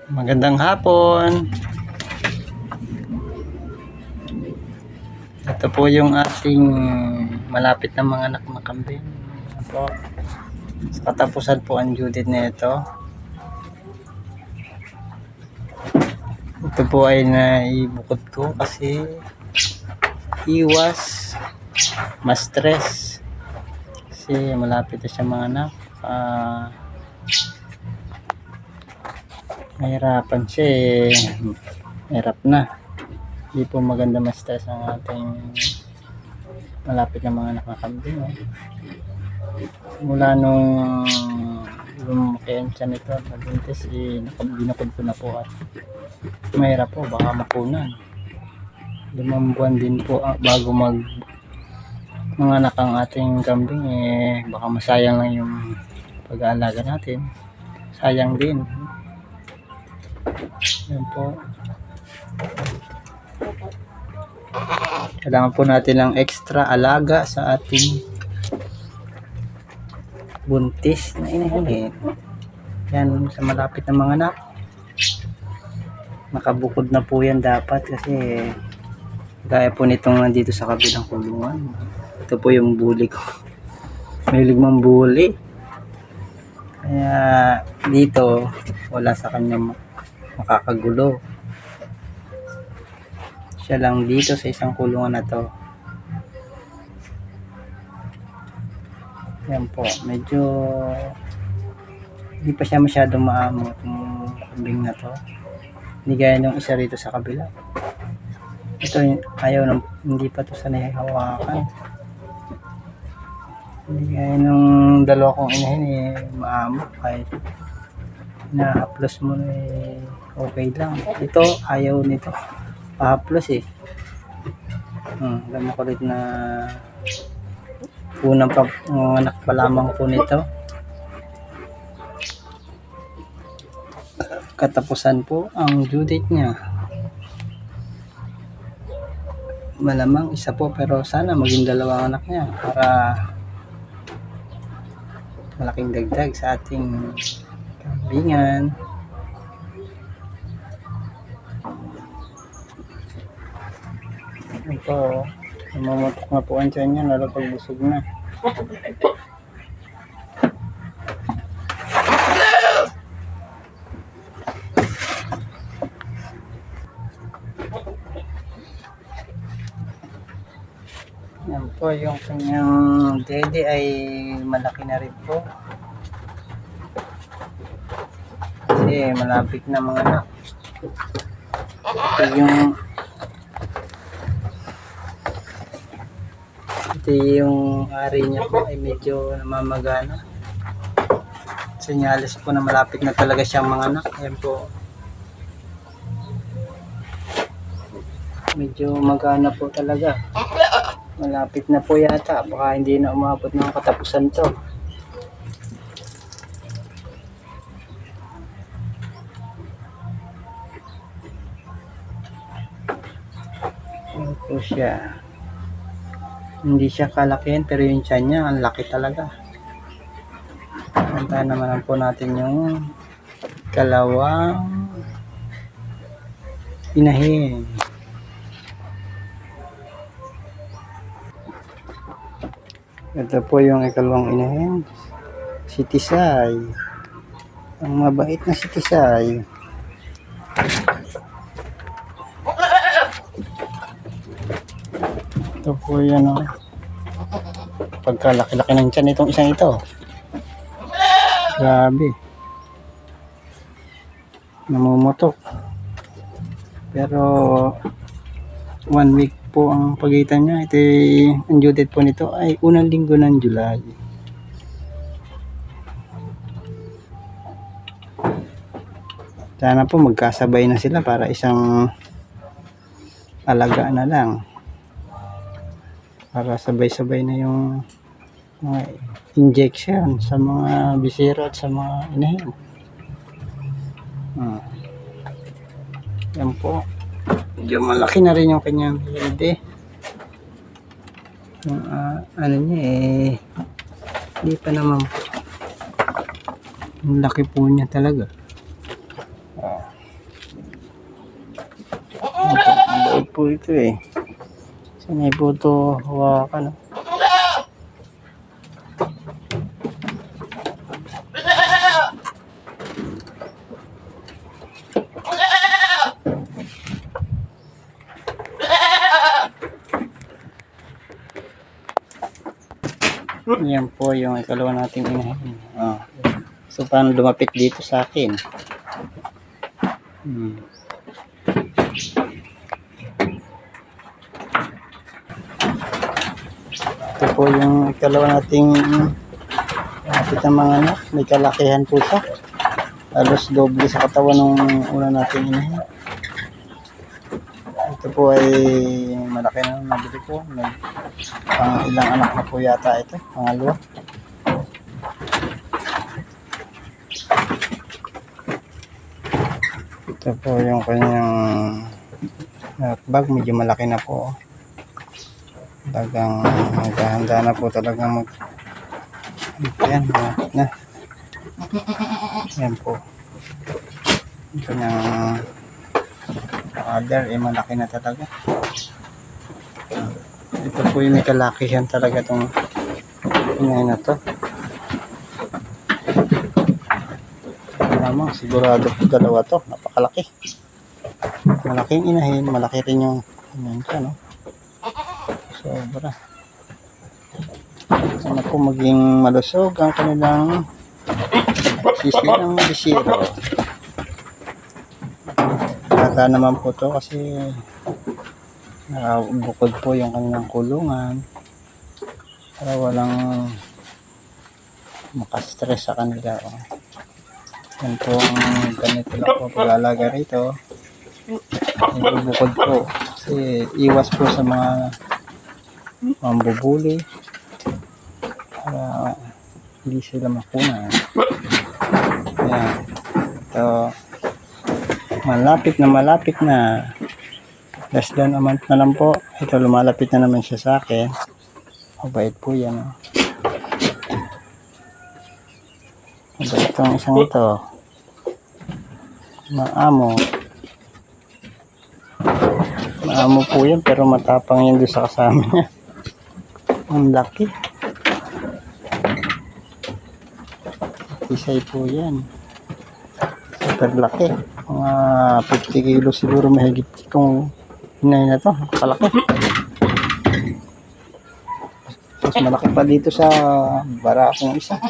Magandang hapon. Ito po yung ating malapit na mga anak na kambing. Ito, sa katapusan po ang due date na ito. Ito po ay naibukod ko kasi iwas ma-stress kasi malapit na siya mga anak. Mahirapan siya hirap na. Hindi po maganda ma-stress ang ating malapit na mga anak na kambing. Mula nung lumaki ang tiyan nito at nabuntis, binukod ko na po at mahirap po, baka mapunan. 5 buwan din po bago mga anak ang ating kambing, baka masayang lang yung pag-aalaga natin. Sayang din. Yan po. Kailangan po natin ng extra alaga sa ating buntis na inahin. Yan sa malapit na mga anak. Nakabukod na po yan dapat kasi gaya po nitong nandito sa kabilang kulungan. Ito po yung bully ko. Mahilig mang bully. Kaya dito wala sa kanya makakagulo. Siya lang dito sa isang kulungan na to. Yan po, medyo hindi pa siya masyadong maamot yung kambing na to. Hindi gaya nung isa rito sa kabila. Ito ayaw nang, hindi pa to sanay hawakan. Hindi gaya nung dalawa kong inahin maamot kahit na-haplos mo okay lang. Ito ayaw nito. Pa-haplos alam mo kulit na unang anak pa lamang po nito. Katapusan po ang due date niya. Malamang isa po pero sana maging 2 anak niya para malaking dagdag sa ating kambingan. Ito, namamotok na po ang tiyan niya lalo pag busog na. Yan po, yung kanyang dede ay malaki na rin po. Kasi malapit na mga anak. Ito yung ari niya po ay medyo namamagana. Senyales po na malapit na talaga siyang mga anak. Ayan po. Medyo magana po talaga. Malapit na po yata. Baka hindi na umabot ng katapusan to. Ayan po siya. Hindi siya kalakihan pero yung tiyan niya ang laki talaga. Punta naman po natin yung kalawang inahin. Ito po yung ikalawang inahin, si Tisay. Ang mabait na si Tisay. Ito po yan pagkalaki-laki ng tiyan itong isang ito. Grabe. Namumutok. Pero 1 week po ang pagitan niya. Ito ang due date po nito ay unang linggo ng July. Sana po magkasabay na sila para isang alaga na lang. Para sabay-sabay na yung mga injection sa mga bisero at sa mga inahin. Yan po. Medyo malaki na rin yung kanyang hilde. Yung ano niya hindi pa naman po. Ang laki po niya talaga. po ito eh. Sanay po ito hawakan. Yan po yung ikalawa nating inahin. So, paano lumapit dito sa akin? Ito po yung ikalawa nating lapit ng mga anak. May kalakihan po siya. Halos doble sa katawan ng una nating inahin. Ito po ay malaki na nabili ko. Ilang anak na po yata ito. Pangalawa. Ito po yung kanyang bag. Medyo malaki na po. Talagang naghahanda na po talagang yan na. Yan po. Yung kanyang other malaki na talaga. Ito po yung may kalakihan talaga itong inahin na to. Lamang sigurado po dalawa to, napakalaki. Malaking inahin, malaki rin yung inahin ka, no? Sobra. Sana po maging malusog ang kanilang sisilang bisiro. Bata naman po to kasi nakabukod po yung kanilang kulungan para walang makastress sa kanila. Yan po ang ganito lang po pag-alaga rito. Nagbubukod po kasi iwas po sa mga mambubuli para hindi sila makunan. Ayan. Ito malapit na less than a month na lang po. Ito lumalapit na naman siya sa akin. Mabait po yan. Mabait itong isang ito. Maamo po yan pero matapang yan doon sa kasama niya. Ang laki. Isay po yan. Super laki. Mga 50 kilo siguro mahigit itong hinay na to. Napakalaki. Mas malaki pa dito sa barakong isa.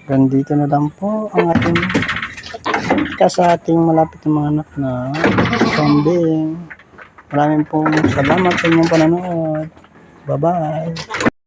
Gandito na lang po ang ating sa ating malapit na mga anak na kambing. Maraming pong salamat sa inyong panonood. Bye-bye.